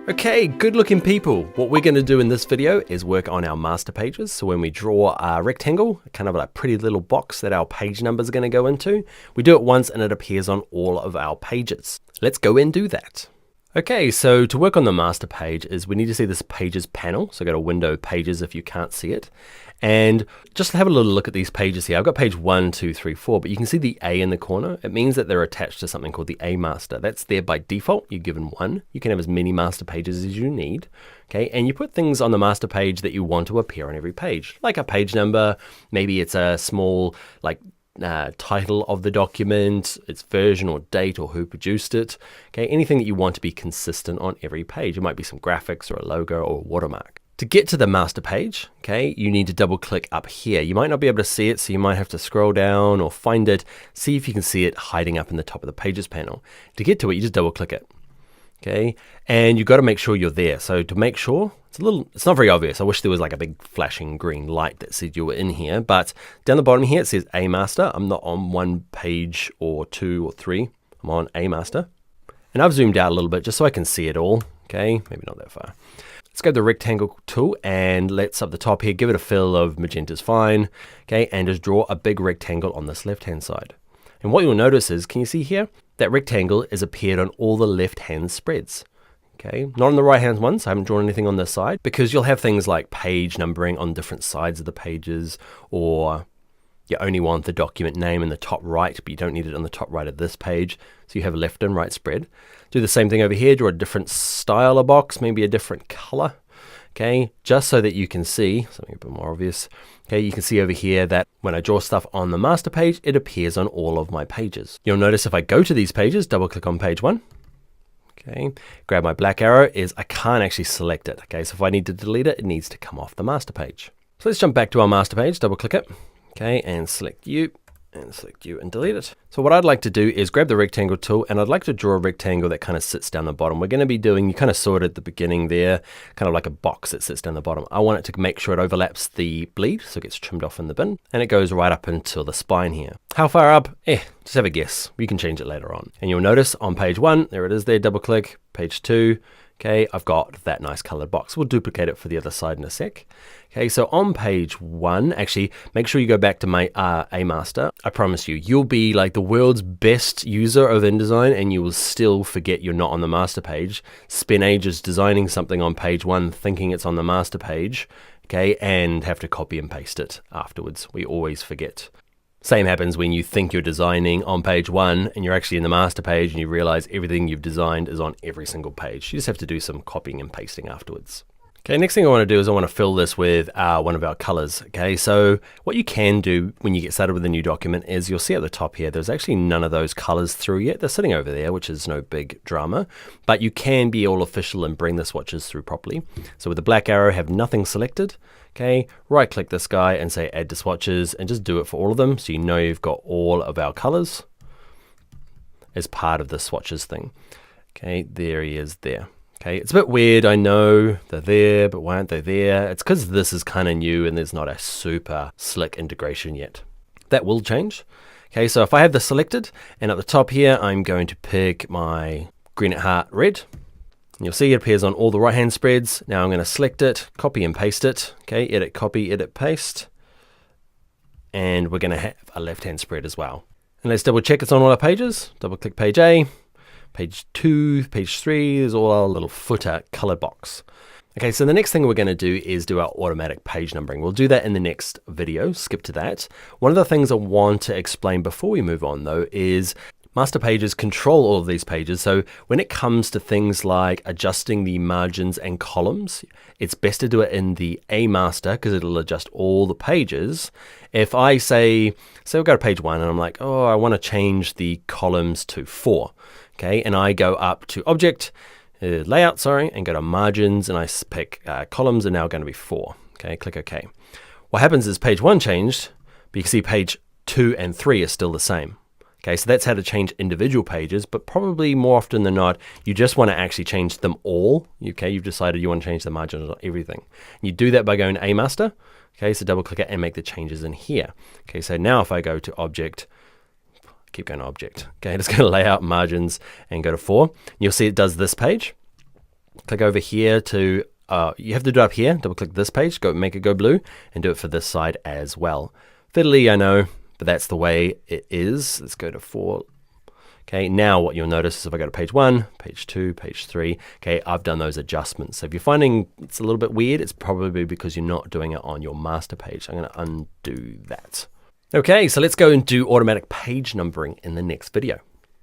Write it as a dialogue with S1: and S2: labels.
S1: Okay, good looking people. What we're going to do in this video is work on our master pages. So when we draw a rectangle, kind of a pretty little box that our page numbers are going to go into, we do it once and it appears on all of our pages. Let's go and do that. Okay, so to work on the master page is we need to see this pages panel. So go to window pages if you can't see it. And just have a little look at these pages here. I've got page 1, 2, 3, 4, but you can see the A in the corner. It means that they're attached to something called the A master. That's there by default. You're given one. You can have as many master pages as you need. Okay, and you put things on the master page that you want to appear on every page, like a page number. Maybe it's a small title of the document, its version or date or who produced it. Okay, anything that you want to be consistent on every page. It might be some graphics or a logo or a watermark. To get to the master page, okay, you need to double click up here. You might not be able to see it, so you might have to scroll down or find it, see if you can see it hiding up in the top of the pages panel. To get to it, you just double click it. Okay, and you've got to make sure you're there. So to make sure, it's not very obvious. I wish there was like a big flashing green light that said you were in here, but down the bottom here it says A master. I'm not on one page or 2 or 3. I'm on A master. And I've zoomed out a little bit just so I can see it all. Okay, maybe not that far. Let's go to the rectangle tool and let's up the top here, give it a fill of magenta's fine. Okay, and just draw a big rectangle on this left-hand side. And what you'll notice is, can you see here? That rectangle has appeared on all the left-hand spreads. Okay, not on the right-hand ones. I haven't drawn anything on this side because you'll have things like page numbering on different sides of the pages, or you only want the document name in the top right, but you don't need it on the top right of this page. So you have a left and right spread. Do the same thing over here, draw a different style of box, maybe a different color. Okay, just so that you can see something a bit more obvious. Okay, you can see over here that when I draw stuff on the master page, it appears on all of my pages. You'll notice if I go to these pages, double click on page 1. Okay, grab my black arrow, I can't actually select it. Okay, so if I need to delete it, it needs to come off the master page. So let's jump back to our master page, double click it. Okay, and select you and delete it. So what I'd like to do is grab the rectangle tool and I'd like to draw a rectangle that kind of sits down the bottom. We're going to be doing, you kind of saw it at the beginning there, kind of like a box that sits down the bottom. I want it to make sure it overlaps the bleed, so it gets trimmed off in the bin, and it goes right up until the spine here. How far up? Just have a guess. You can change it later on. And you'll notice on page 1, there it is there, double click, page 2, okay, I've got that nice colored box. We'll duplicate it for the other side in a sec. Okay, so on page 1, actually, make sure you go back to my A master. I promise you, you'll be like the world's best user of InDesign and you will still forget you're not on the master page. Spend ages designing something on page 1, thinking it's on the master page, okay, and have to copy and paste it afterwards. We always forget. Same happens when you think you're designing on page 1 and you're actually in the master page and you realize everything you've designed is on every single page. You just have to do some copying and pasting afterwards. Okay, next thing I want to do is I want to fill this with one of our colors. Okay, so what you can do when you get started with a new document is you'll see at the top here, there's actually none of those colors through yet. They're sitting over there, which is no big drama, but you can be all official and bring the swatches through properly. So with the black arrow, have nothing selected. Okay, right click this guy and say add to swatches and just do it for all of them. So you know you've got all of our colors as part of the swatches thing. Okay, there he is there. Okay, it's a bit weird, I know, they're there, but why aren't they there? It's because this is kind of new and there's not a super slick integration yet. That will change. Okay, so if I have this selected, and at the top here, I'm going to pick my green at heart red. And you'll see it appears on all the right-hand spreads. Now I'm going to select it, copy and paste it. Okay, edit, copy, edit, paste. And we're going to have a left-hand spread as well. And let's double check it's on all our pages. Double click page A. Page 2, page 3, there's all our little footer color box. Okay, so the next thing we're going to do is do our automatic page numbering. We'll do that in the next video, skip to that. One of the things I want to explain before we move on though is master pages control all of these pages. So when it comes to things like adjusting the margins and columns, it's best to do it in the A master because it'll adjust all the pages. If I say we'll go to page 1 and I'm like, oh, I want to change the columns to 4. Okay, and I go up to object, layout, and go to margins, and I pick columns are now going to be 4. Okay, click OK. What happens is page 1 changed, but you can see page 2 and 3 are still the same. Okay, so that's how to change individual pages, but probably more often than not, you just want to actually change them all. Okay, you've decided you want to change the margins on everything. And you do that by going to A master. Okay, so double click it and make the changes in here. Okay, so now if I go to object, keep going to object. Okay, just go to layout, margins, and go to 4. You'll see it does this page. click over here to, you have to do it up here, double click this page, make it go blue, and do it for this side as well. Fiddly, I know, but that's the way it is. Let's go to 4. Okay, now what you'll notice is if I go to page 1, page 2, page 3, okay, I've done those adjustments. So if you're finding it's a little bit weird, it's probably because you're not doing it on your master page. I'm going to undo that. Okay, so let's go and do automatic page numbering in the next video.